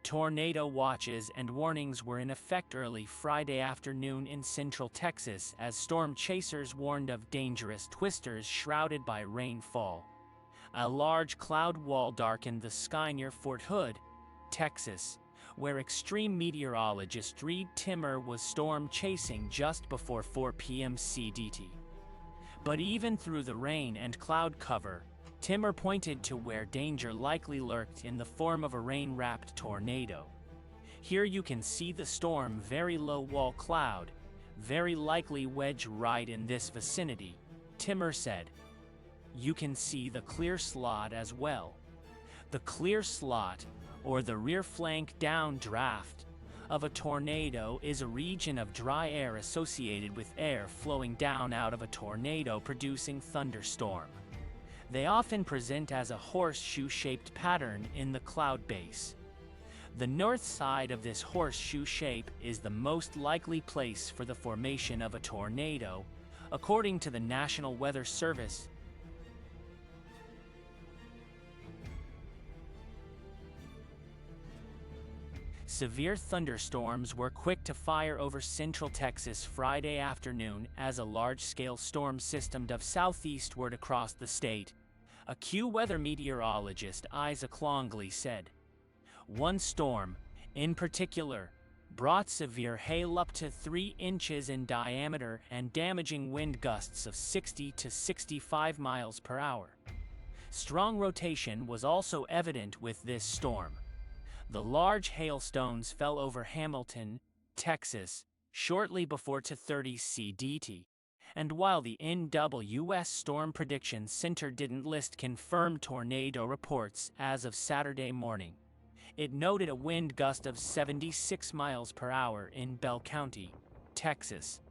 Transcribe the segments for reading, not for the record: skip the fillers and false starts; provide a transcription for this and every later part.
Tornado watches and warnings were in effect early Friday afternoon in central Texas as storm chasers warned of dangerous twisters shrouded by rainfall. A large cloud wall darkened the sky near Fort Hood, Texas, where extreme meteorologist Reed Timmer was storm chasing just before 4 p.m. CDT. But even through the rain and cloud cover, Timmer pointed to where danger likely lurked in the form of a rain-wrapped tornado. Here you can see the storm very low wall cloud, very likely wedge right in this vicinity, Timmer said. You can see the clear slot as well. The clear slot, or the rear flank downdraft, of a tornado is a region of dry air associated with air flowing down out of a tornado-producing thunderstorm. They often present as a horseshoe-shaped pattern in the cloud base. The north side of this horseshoe shape is the most likely place for the formation of a tornado, according to the National Weather Service. Severe thunderstorms were quick to fire over central Texas Friday afternoon as a large-scale storm system dove southeastward across the state, AccuWeather meteorologist Isaac Longley said. One storm, in particular, brought severe hail up to 3 inches in diameter and damaging wind gusts of 60 to 65 miles per hour. Strong rotation was also evident with this storm. The large hailstones fell over Hamilton, Texas, shortly before 2:30 CDT, and while the NWS Storm Prediction Center didn't list confirmed tornado reports as of Saturday morning, it noted a wind gust of 76 miles per hour in Bell County, Texas.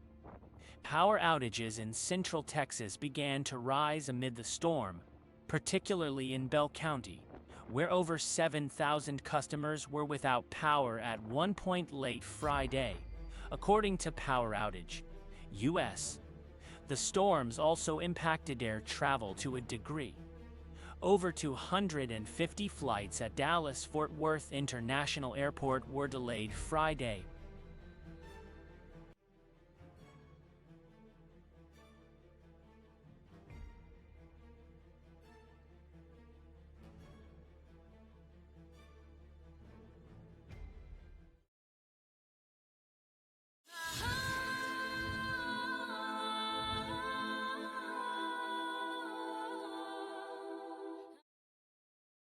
Power outages in central Texas began to rise amid the storm, particularly in Bell County, where over 7,000 customers were without power at one point late Friday, according to Power Outage US. The storms also impacted air travel to a degree. Over 250 flights at Dallas-Fort Worth International Airport were delayed Friday,